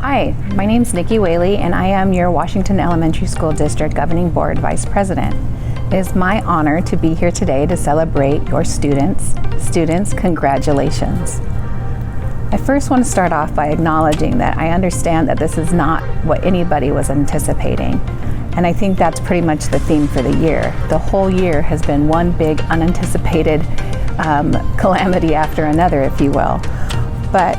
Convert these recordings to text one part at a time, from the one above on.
Hi, my name's Nikki Whaley and I am your Washington Elementary School District Governing Board Vice President. It is my honor to be here today to celebrate your students. Students, congratulations. I first want to start off by acknowledging that I understand that this is not what anybody was anticipating. And I think that's pretty much the theme for the year. The whole year has been one big unanticipated calamity after another, if you will. But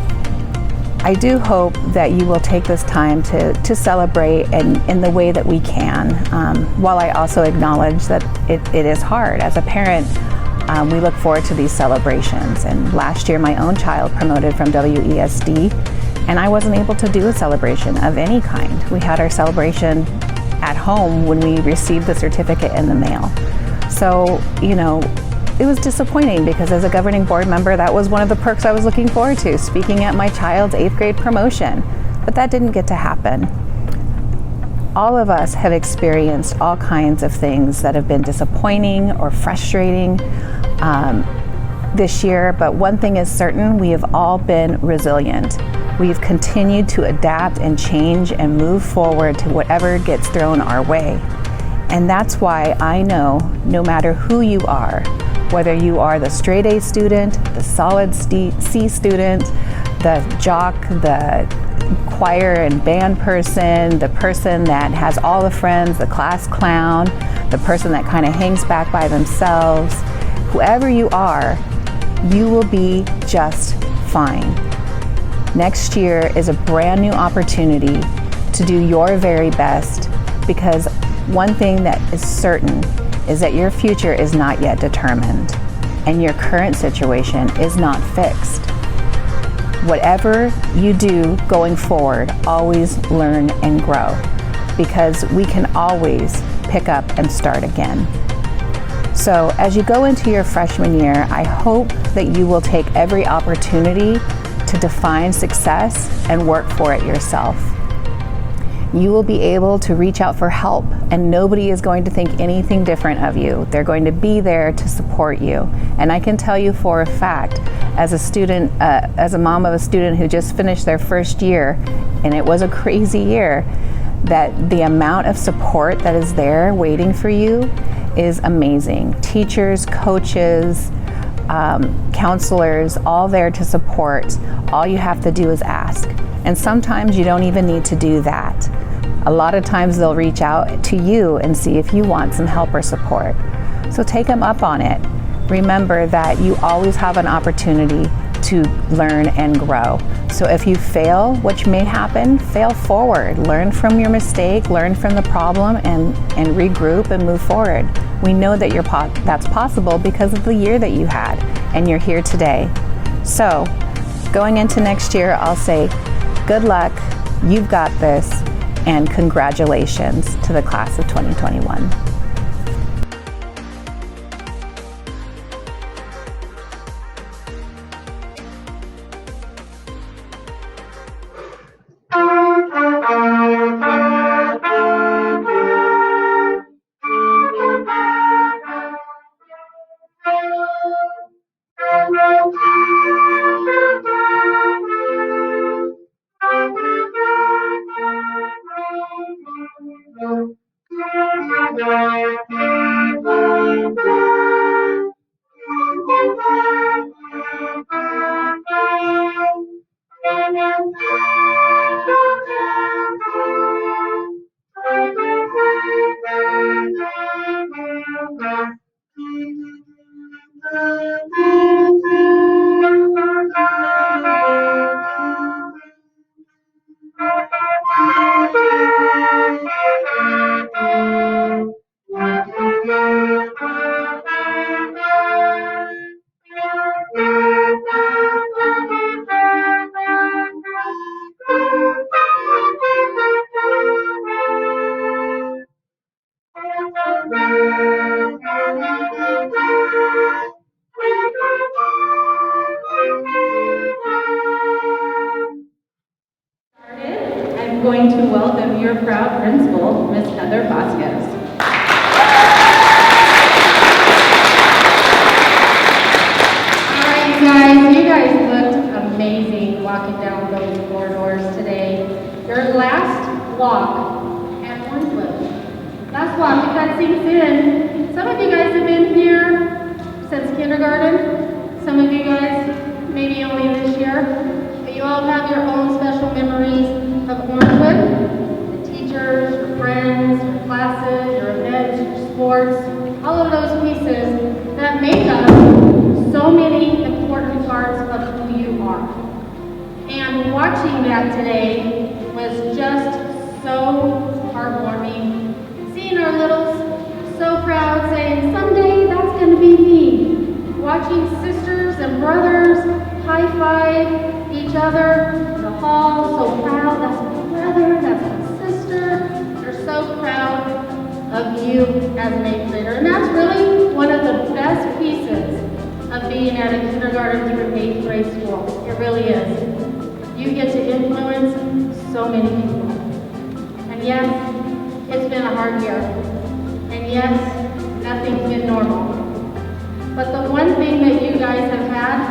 I do hope that you will take this time to celebrate in the way that we can, while I also acknowledge that it is hard. As a parent, we look forward to these celebrations. And last year, my own child promoted from WESD, and I wasn't able to do a celebration of any kind. We had our celebration at home when we received the certificate in the mail. So, it was disappointing because as a governing board member, that was one of the perks I was looking forward to, speaking at my child's 8th grade promotion. But that didn't get to happen. All of us have experienced all kinds of things that have been disappointing or frustrating this year, but one thing is certain, we have all been resilient. We've continued to adapt and change and move forward to whatever gets thrown our way. And that's why I know no matter who you are, whether you are the straight A student, the solid C student, the jock, the choir and band person, the person that has all the friends, the class clown, the person that kind of hangs back by themselves, whoever you are, you will be just fine. Next year is a brand new opportunity to do your very best, because one thing that is certain is that your future is not yet determined and your current situation is not fixed. Whatever you do going forward, always learn and grow, because we can always pick up and start again. So as you go into your freshman year, I hope that you will take every opportunity to define success and work for it yourself. You will be able to reach out for help, and nobody is going to think anything different of you. They're going to be there to support you. And I can tell you for a fact, as a student, as a mom of a student who just finished their first year, and it was a crazy year, that the amount of support that is there waiting for you is amazing. Teachers, coaches, counselors, all there to support. All you have to do is ask. And sometimes you don't even need to do that. A lot of times they'll reach out to you and see if you want some help or support. So take them up on it. Remember that you always have an opportunity to learn and grow. So if you fail, which may happen, fail forward. Learn from your mistake, learn from the problem, and regroup and move forward. We know that that's possible because of the year that you had, and you're here today. So going into next year, I'll say, good luck, you've got this, and congratulations to the class of 2021. I'm going to welcome your proud principal, Ms. Heather Vasquez. All right, you guys looked amazing walking down those corridors today. some of you guys have been here since kindergarten. Some of you guys maybe only this year. But you all have your own special memories of Orangewood. The teachers, your friends, your classes, your events, your sports, all of those pieces that make up so many important parts of who you are. And watching that today was just so heartwarming. Seeing our littles so proud, saying, someday that's going to be me. Watching sisters and brothers high-five each other in the hall, so proud, that's my brother, that's my sister. They're so proud of you as an 8th grader. And that's really one of the best pieces of being at a kindergarten through 8th grade school. It really is. You get to influence so many people. And yes, it's been a hard year. And yes, nothing's been normal. But the one thing that you guys have had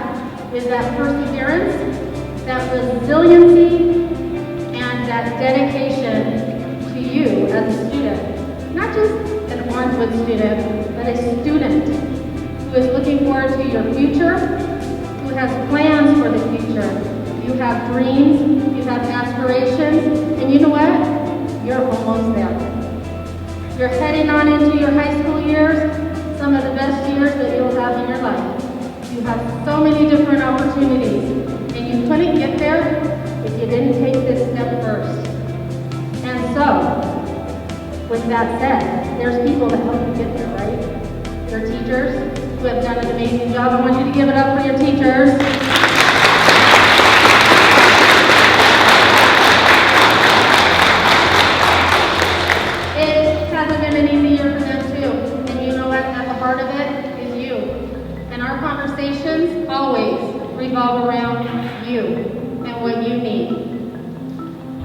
is that perseverance, that resiliency, and that dedication to you as a student. Not just an Orangewood student, but a student who is looking forward to your future, who has plans for the future. You have dreams, you have aspirations, and you know what? You're almost there. You're heading on into your high school years, some of the best years that you'll have in your life. You have so many different opportunities, and you couldn't get there if you didn't take this step first. And so, with that said, there's people that help you get there, right? Your teachers who have done an amazing job. I want you to give it up for your teachers. It hasn't been an easy year for them too. And you know what? At the heart of it is you. And our conversations always revolve around you and what you need.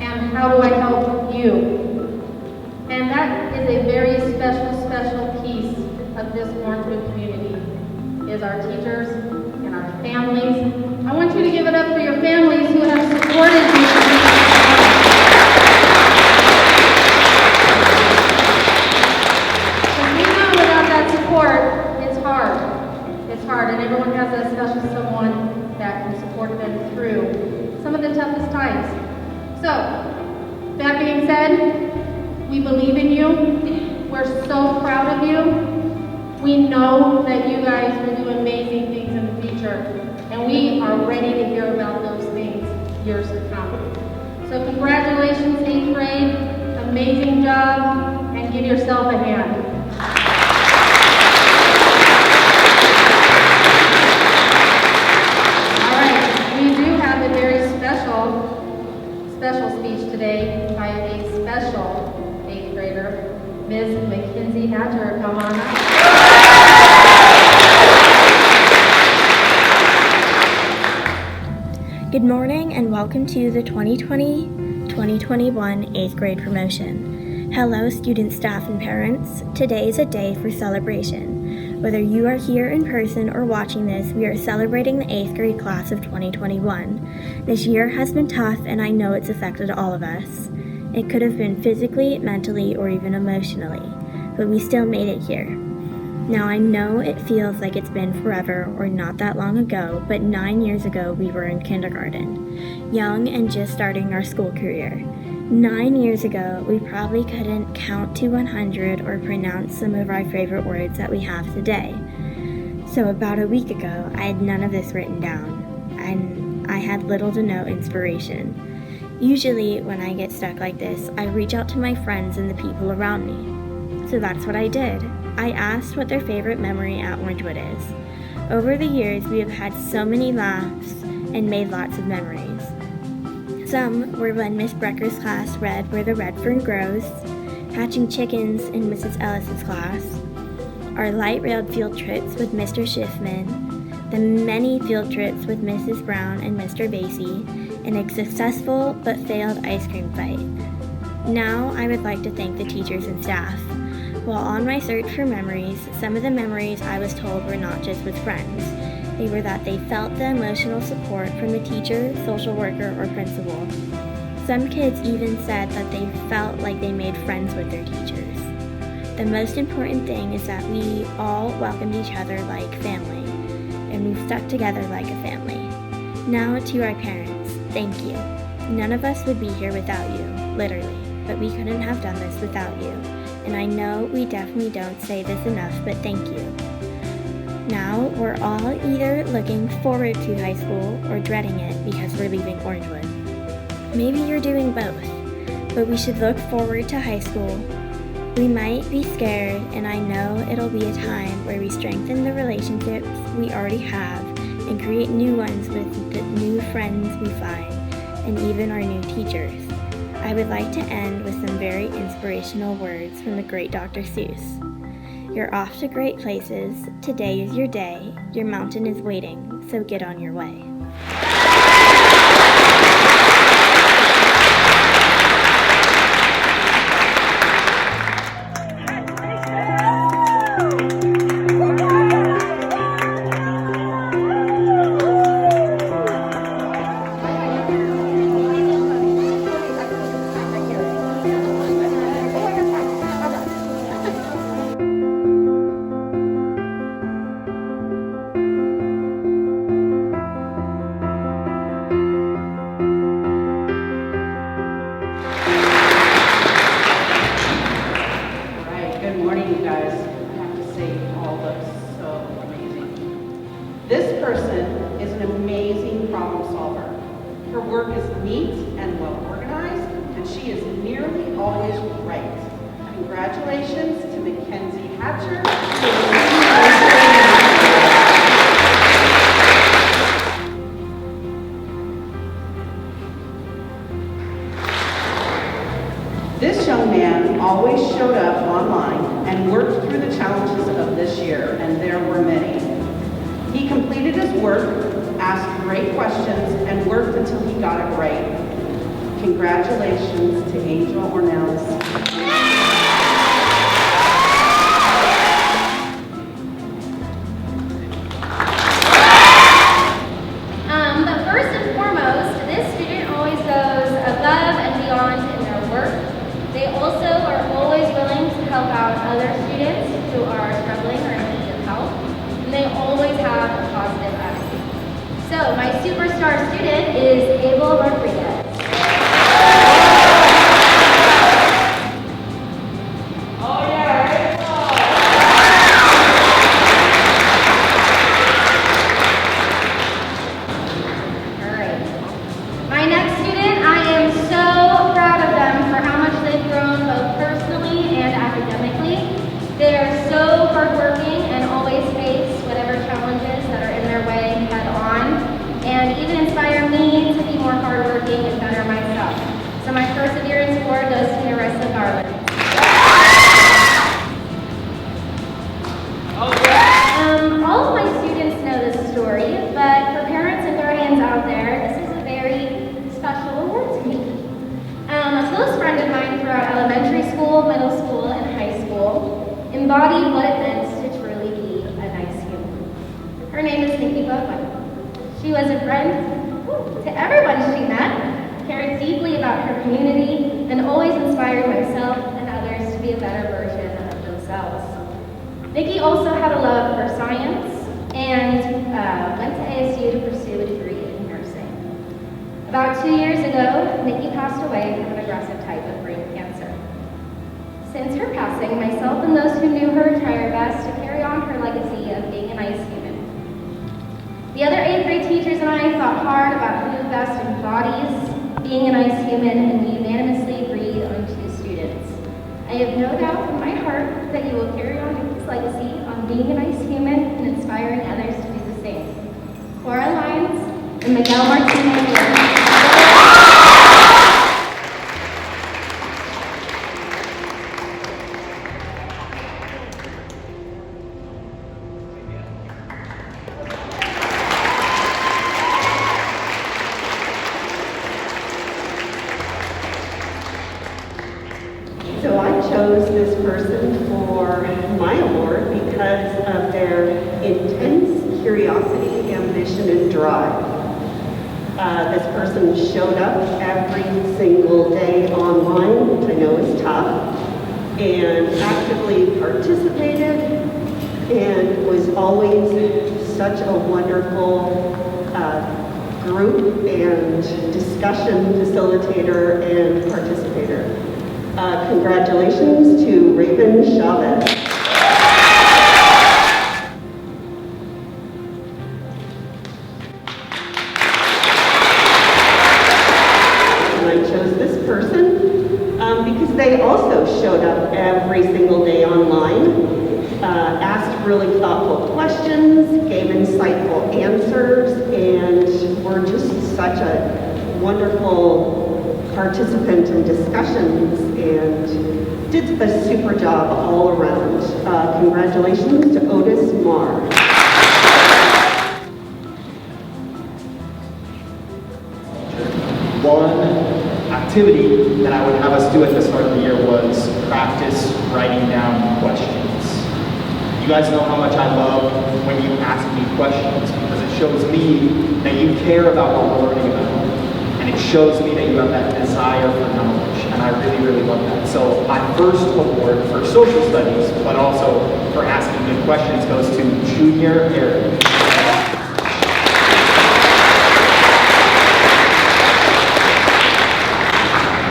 And how do I help you? And that is a very special piece of this Orangewood community, is our teachers and our families. I want you to give it up for your families who have supported you. Because we know without that support, it's hard. It's hard, and everyone has that special someone that can support them through some of the toughest times. So, that being said, we believe in you. We're so proud of you. We know that you guys will do amazing things in the future, and we are ready to hear about those things years to come. So congratulations, 8th grade. Amazing job, and give yourself a hand. All right, we do have a very special speech today by a special 8th grader, Ms. Mackenzie Hatcher. Come on up. Good morning and welcome to the 2020-2021 8th grade promotion. Hello students, staff, and parents. Today is a day for celebration. Whether you are here in person or watching this, we are celebrating the 8th grade class of 2021. This year has been tough and I know it's affected all of us. It could have been physically, mentally, or even emotionally, but we still made it here. Now I know it feels like it's been forever or not that long ago, but 9 years ago we were in kindergarten, young and just starting our school career. 9 years ago, we probably couldn't count to 100 or pronounce some of our favorite words that we have today. So about a week ago, I had none of this written down, and I had little to no inspiration. Usually, when I get stuck like this, I reach out to my friends and the people around me. So that's what I did. I asked what their favorite memory at Orangewood is. Over the years, we have had so many laughs and made lots of memories. Some were when Miss Brecker's class read Where the Red Fern Grows, hatching chickens in Mrs. Ellis's class, our light railed field trips with Mr. Schiffman, the many field trips with Mrs. Brown and Mr. Basie, and a successful but failed ice cream fight. Now I would like to thank the teachers and staff. While on my search for memories, some of the memories I was told were not just with friends. They were that they felt the emotional support from a teacher, social worker, or principal. Some kids even said that they felt like they made friends with their teachers. The most important thing is that we all welcomed each other like family, and we've stuck together like a family. Now to our parents, thank you. None of us would be here without you, literally, but we couldn't have done this without you. And I know we definitely don't say this enough, but thank you. Now we're all either looking forward to high school or dreading it because we're leaving Orangewood. Maybe you're doing both, but we should look forward to high school. We might be scared, and I know it'll be a time where we strengthen the relationships we already have and create new ones with the new friends we find, and even our new teachers. I would like to end with some very inspirational words from the great Dr. Seuss. You're off to great places. Today is your day. Your mountain is waiting, so get on your way. This person is an amazing problem solver. Her work is neat and well organized, and she is nearly always right. Congratulations to Mackenzie Hatcher. This young man always showed up online and worked through the challenges of this year, and there were many. He completed his work, asked great questions, and worked until he got it right. Congratulations to Angel Ornelas. But first and foremost, this student always goes above and beyond in their work. They also are always willing to help out other students who are struggling or in need of help. And they always have a positive attitude. So my superstar student is Abel Rodriguez. My next student, I am so proud of them for how much they've grown both personally and academically. They are so hardworking and always face whatever challenges that are in their way head on, and even inspire me to be more hardworking and better myself. So my perseverance award goes to Marissa Garland. All of my students know this story, but for parents and guardians out there, this is a very special award to me. A close friend of mine throughout elementary school, middle school, and high school embodied what it meant to truly be a nice human. Her name is Nikki Bowman. She was a friend to everyone she met, cared deeply about her community, and always inspired myself and others to be a better version of themselves. Nikki also had a love for science and went to ASU to pursue a degree in nursing. About 2 years ago, Nikki passed away from an aggressive type of brain cancer. Since her passing, myself and those who knew her tried our best to carry on her legacy of being a nice human. The other 8th grade teachers and I thought hard about who best embodies being a nice human, and we unanimously agreed on 2 students. I have no doubt in my heart that you will carry on Nikki's legacy on being a nice human and inspiring others to do the same. Cora Lyons and Miguel Martinez. So I chose this person for my award because of their intense curiosity, ambition, and drive. This person showed up every single day online, which I know is tough, and actively participated and was always such a wonderful group and discussion facilitator and participator. Congratulations to Raven Chavez. Because they also showed up every single day online, asked really thoughtful questions, gave insightful answers, and were just such a wonderful participant in discussions and did a super job all around. Congratulations to Otis Marr. One activity that I would have us do at the start of the year was practice writing down questions. You guys know how much I love when you ask me questions because it shows me that you care about what we're learning about. And it shows me that you have that desire for knowledge. And I really, really love that. So my first award for social studies, but also for asking good questions, goes to Junior Eric.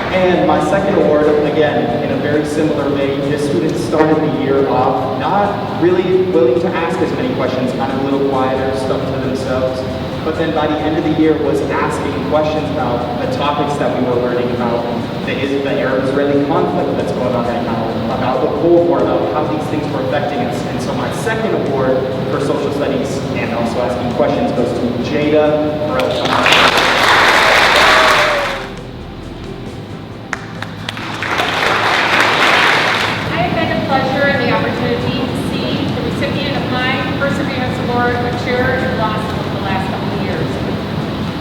And my second award, again, in a very similar vein, this student started the year off not really willing to ask as many questions, kind of a little quieter, stuck to themselves. But then by the end of the year was asking questions about the topics that we were learning about, the Arab-Israeli conflict that's going on right now, about the Cold War, about how these things were affecting us. And so my second award for social studies and also asking questions goes to Jada Burrell. Mature and blossom over the last couple of years.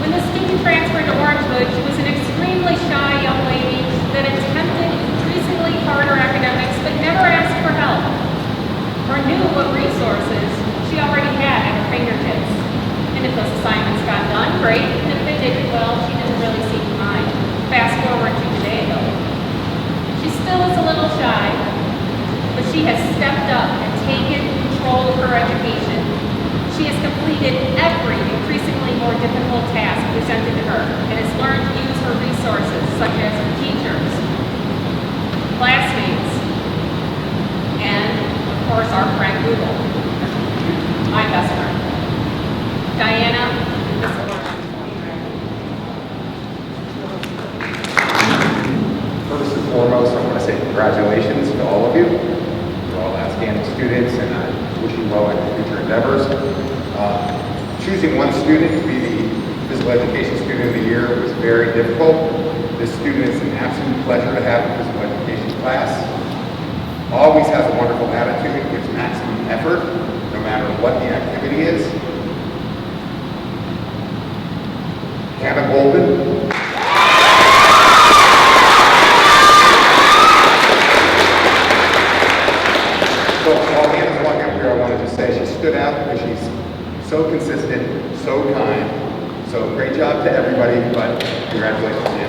When the student transferred to Orangewood, she was an extremely shy young lady that attempted increasingly harder academics but never asked for help or knew what resources she already had at her fingertips. And if those assignments got done, great, and if they didn't, well, she didn't really seem to mind. Fast forward to today, though. She still is a little shy, but she has stepped up and taken control of her education. She has completed every increasingly more difficult task presented to her and has learned to use her resources such as her teachers, classmates, and, of course, our friend Google, my best friend. Diana, first and foremost, I want to say congratulations to all of you. You're all outstanding students, and I wish you well in your future endeavors. Choosing one student to be the Physical Education Student of the Year was very difficult. This student is an absolute pleasure to have in Physical Education class. Always has a wonderful attitude, gives maximum effort, no matter what the activity is. Hannah Golden. So while Hannah's walking up here, I wanted to say she stood out because she's so consistent, so kind. So great job to everybody, but congratulations to you.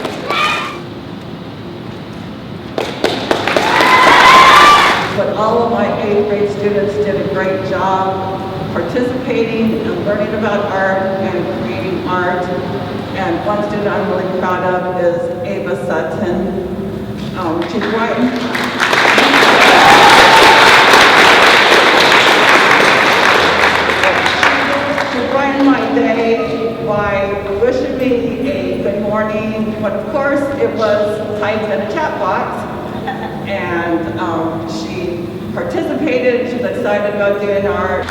But all of my 8th grade students did a great job participating and learning about art and creating art. And one student I'm really proud of is Ava Sutton. She's brightened my day by wishing me a good morning, but of course it was typed in a chat box, and she participated. She's excited about doing art.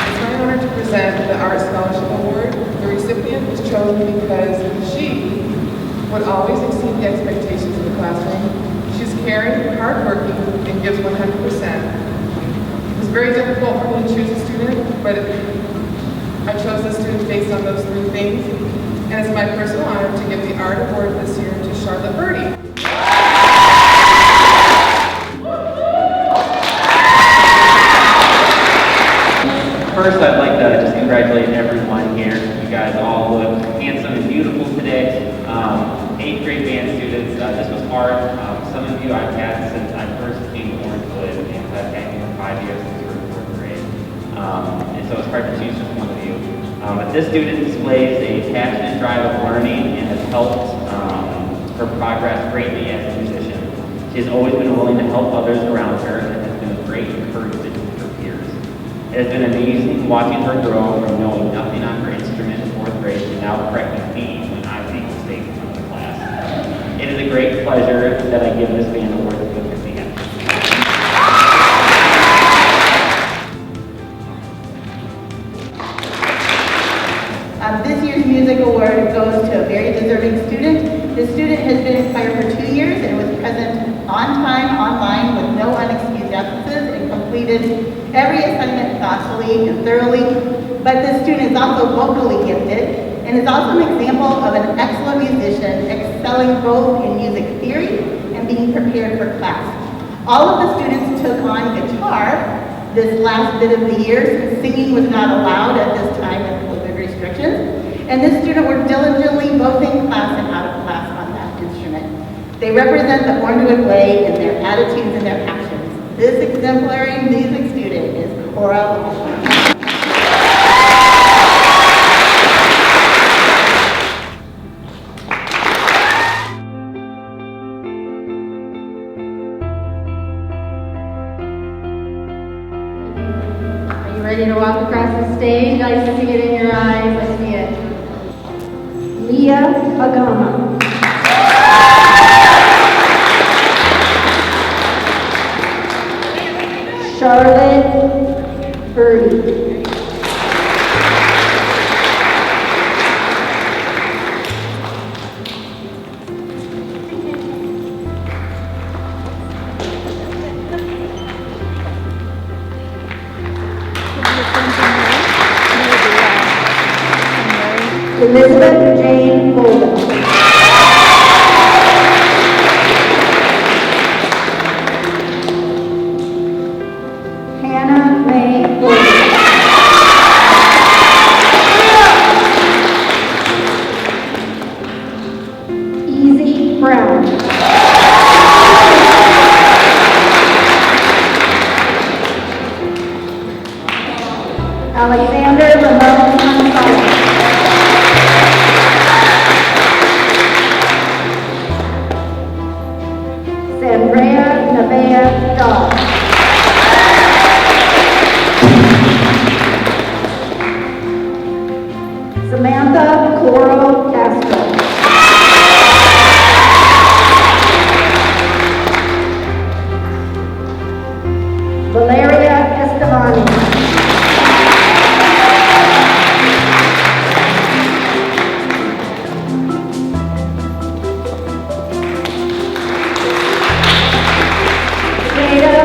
It's my honor to present the Art Scholarship Award. The recipient was chosen because she would always exceed the expectations of the classroom. She's caring, hardworking, and gives 100%. It was very difficult for me to choose a student, but I chose this student based on those 3 things. And it's my personal honor to give the Art Award this year to Charlotte Birdie. First, I'd like to just congratulate everyone here. You guys all look this was hard. Some of you I've had since I first came to Orangewood, and I've had you for 5 years since we were in fourth grade. And so it's hard to choose just one of you. But this student displays a passion and drive of learning and has helped her progress greatly as a musician. She has always been willing to help others around her and has been a great encouragement to her peers. It has been amazing watching her grow from knowing nothing on her instrument in fourth grade to now correcting me when I make mistakes in front of the class. It is a great pleasure that I give this band award to Miss Ann. This year's music award goes to a very deserving student. The student has been in choir for 2 years and was present on time, online, with no unexcused absences, and completed every assignment thoughtfully and thoroughly. But this student is also vocally gifted and is also an example of an excellent musician, excelling both in music theory and being prepared for class. All of the students took on guitar this last bit of the year, since singing was not allowed at this time of COVID restrictions. And this student worked diligently both in class and out of class on that instrument. They represent the Orangewood way in their attitudes and their actions. This exemplary music student is Cora. Ready to walk across the stage? I see it in your eyes. I see it. Leah Agama. Charlotte Birdie. Elizabeth Jane Holden. Hannah May Holden. Easy Brown. Alexander Ramon Gonzalez. Sandrea Navea Dawes. Samantha Coro Castro. Valeria Estevani. Jada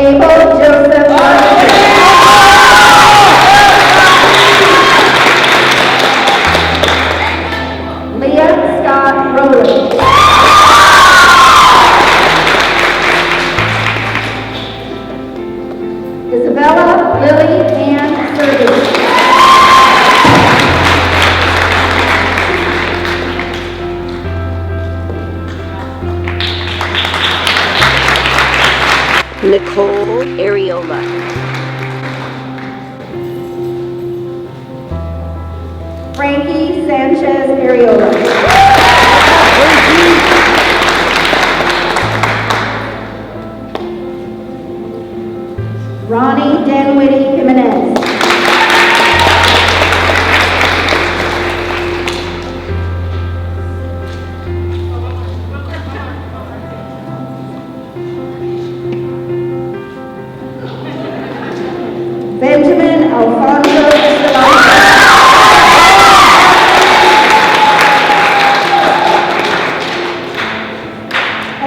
Abel Joseph Washington. Leah Scott Rowland. Isabella Lily Ann Sergey. Nicole Areola. Frankie Sanchez Areola. Ronnie Danwitty Jimenez. Benjamin Alfonso Escalante.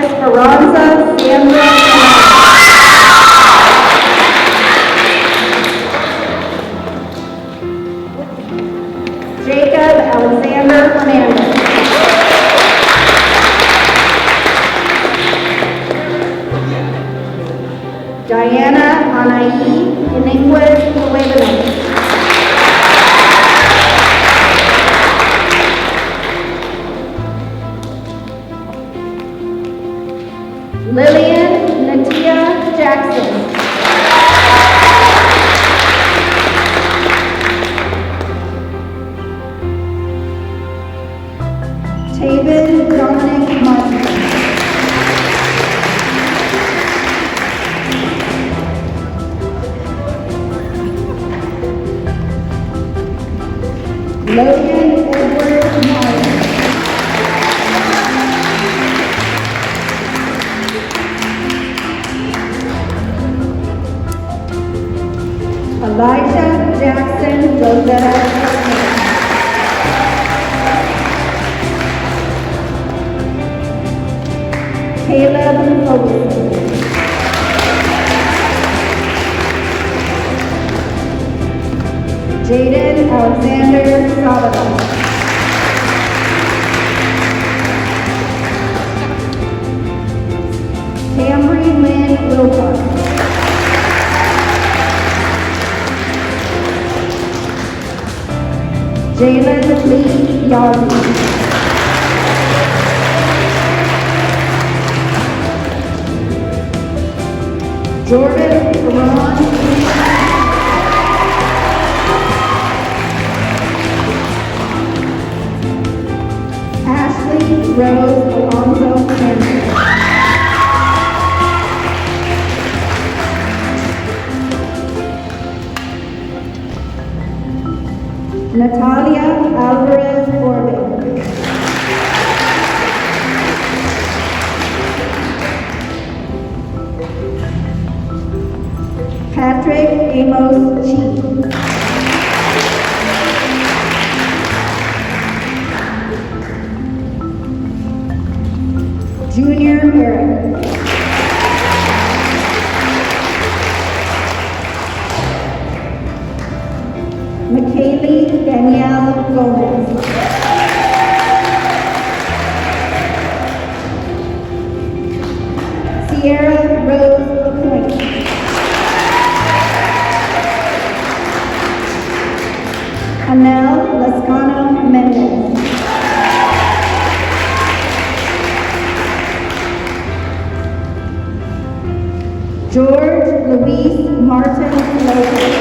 Esperanza Sandra Jacob Alexander Hernandez. Diana Anaí Iniguez Cuevas. Lillian Natia Jackson. Taven Dominic Martin. Logan Edward Martin. Elijah Jackson Rosetta. Caleb Hogan. Jaden Alexander Salvador. Camry Lynn Wilcox. Jalen Lee Yardi. Jordan Ron. Ashley Rose Alonso Henry. Natalia Alvarez Corbin. Patrick Amos Cheek. Junior Eric. McKaylee Danielle Gomez. Sierra Rose LaPointe. Anel Lascano Mendez. George Luis Martin Lopez.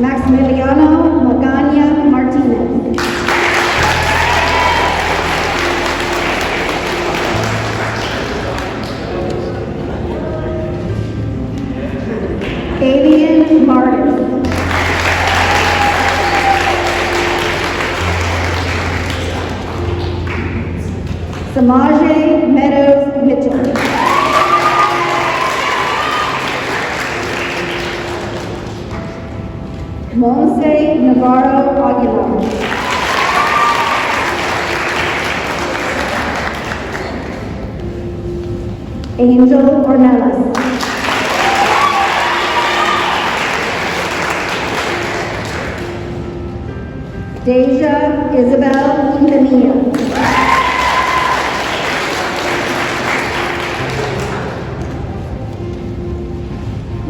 Maximiliano Magana Martinez. Alien Martin. Samaje Meadows Mitchell. Monse Navarro Aguilar. Angel Ornelas. Deja Isabel Quintanilla.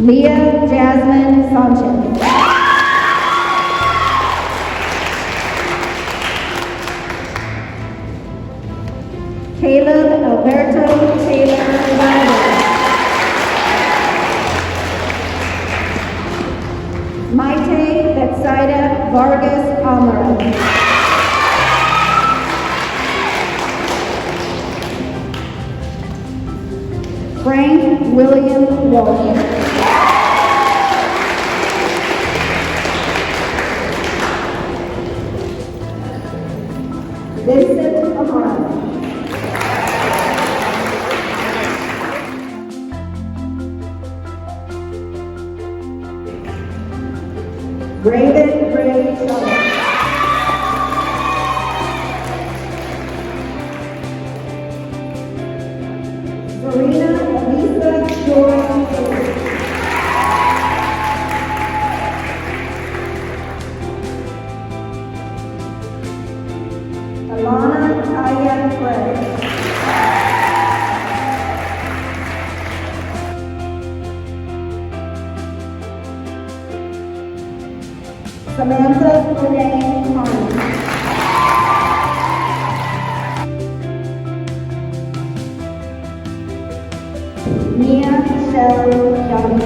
Leah Jasmine Sanchez. Caleb Alberto Taylor Vargas. Maite Betsaida Vargas Almara. Frank William Walsh. Vincent Amara. Raven Ray Shaw. Serena Elisa Joy Taylor. Alana Kaya Clay. Samantha Renee Carney. Mia Michelle Young.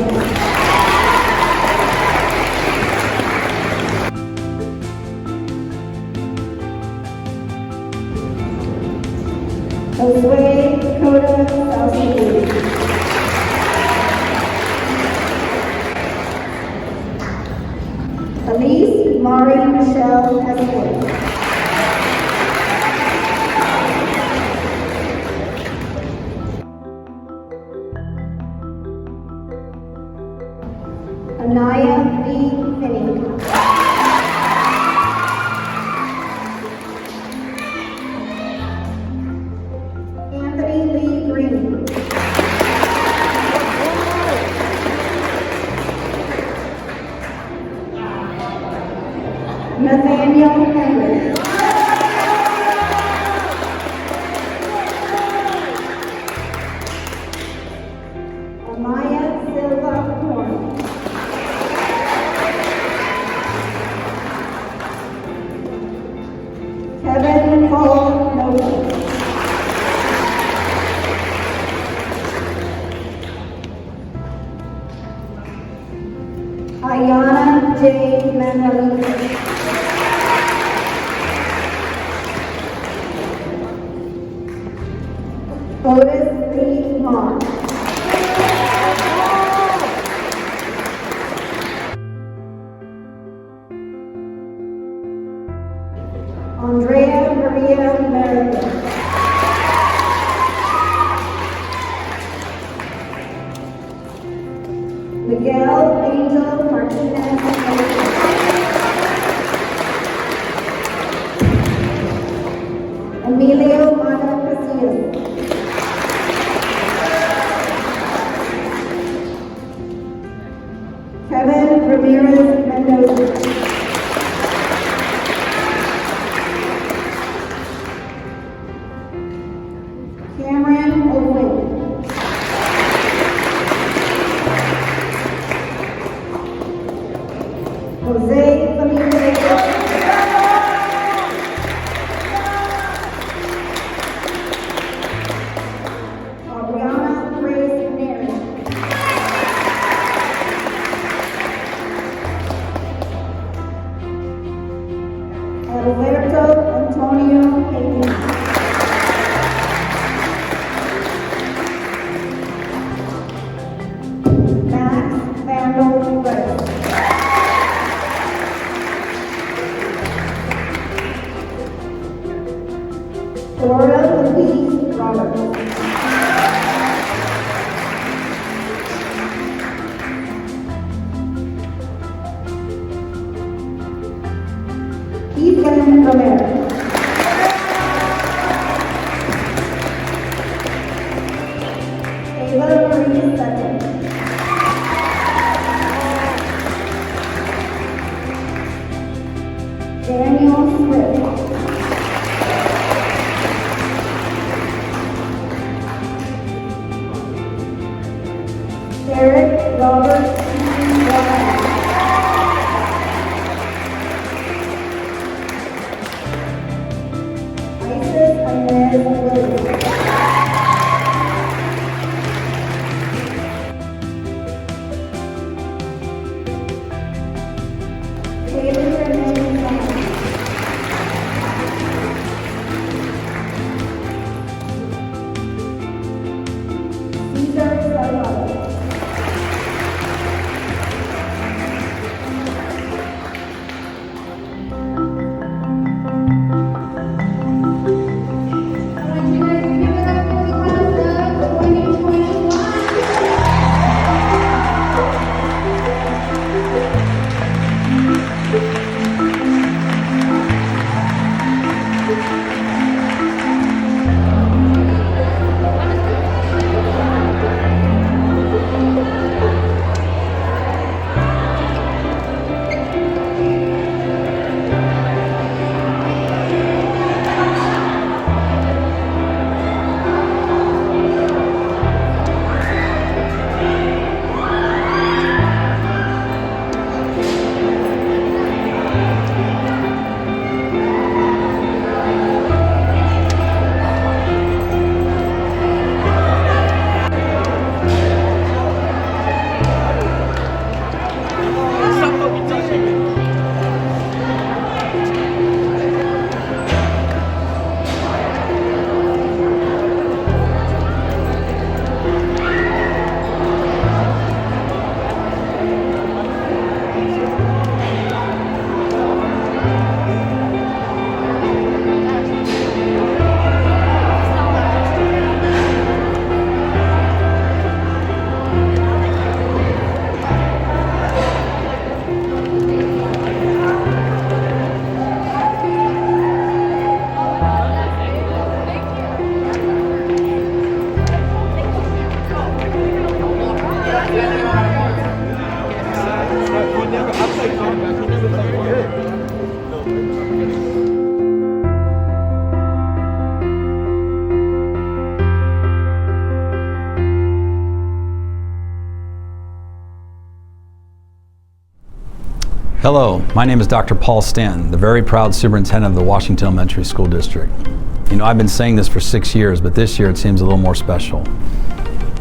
Josue Dakota Southie. Elise Mari Michelle Eswood. Anaya B. Finney. Anthony Lee Green. Nathaniel Henry. Amaya Silva Horn. Kevin Paul Noble. Ayana J. Manalino. Otis Lee Vaughn. Andrea Maria Merida. Miguel Angel Martinez. Emilio Mata Casillas. Kevin Ramirez Mendoza. Cameron Owen. Layla Marie Sutton. Daniel Swift. Derek Robert T. Brown. Isis Inez Williams. Taylor Renee Thomas. Caesar Salgado. Hello, my name is Dr. Paul Stanton, the very proud superintendent of the Washington Elementary School District. You know, I've been saying this for 6 years, but this year it seems a little more special.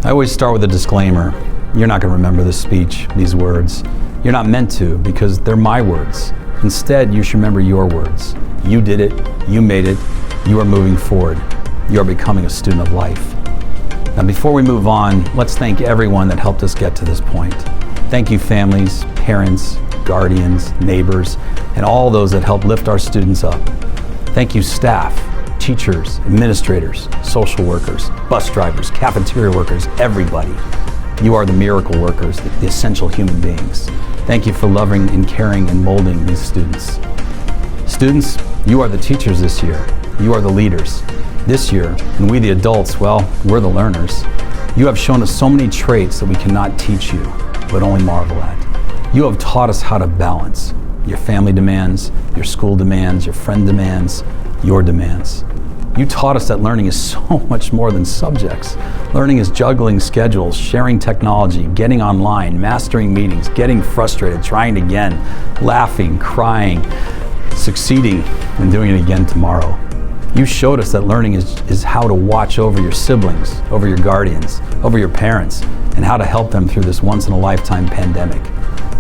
I always start with a disclaimer. You're not going to remember this speech, these words. You're not meant to, because they're my words. Instead, you should remember your words. You did it, you made it, you are moving forward. You are becoming a student of life. Now, before we move on, let's thank everyone that helped us get to this point. Thank you, families, parents, guardians, neighbors, and all those that help lift our students up. Thank you, staff, teachers, administrators, social workers, bus drivers, cafeteria workers, everybody. You are the miracle workers, the essential human beings. Thank you for loving and caring and molding these students. Students, you are the teachers this year. You are the leaders. This year, and we the adults, well, we're the learners. You have shown us so many traits that we cannot teach you, but only marvel at. You have taught us how to balance your family demands, your school demands, your friend demands, your demands. You taught us that learning is so much more than subjects. Learning is juggling schedules, sharing technology, getting online, mastering meetings, getting frustrated, trying again, laughing, crying, succeeding, and doing it again tomorrow. You showed us that learning is how to watch over your siblings, over your guardians, over your parents, and how to help them through this once-in-a-lifetime pandemic.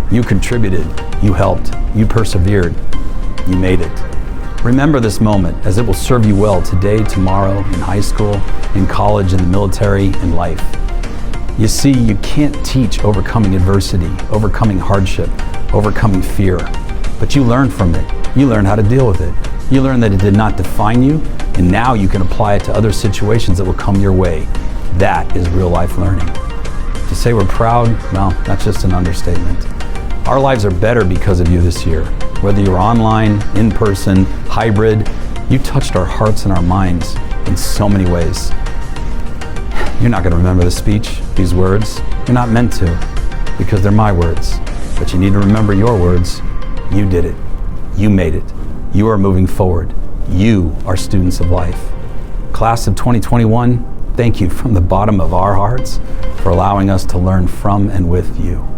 You contributed, you helped, you persevered, you made it. Remember this moment, as it will serve you well today, tomorrow, in high school, in college, in the military, in life. You see, you can't teach overcoming adversity, overcoming hardship, overcoming fear, but you learn from it. You learn how to deal with it. You learn that it did not define you, and now you can apply it to other situations that will come your way. That is real life learning. To say we're proud, well, that's just an understatement. Our lives are better because of you this year. Whether you're online, in person, hybrid, you touched our hearts and our minds in so many ways. You're not going to remember the speech, these words. You're not meant to, because they're my words. But you need to remember your words. You did it. You made it. You are moving forward. You are students of life. Class of 2021, thank you from the bottom of our hearts for allowing us to learn from and with you.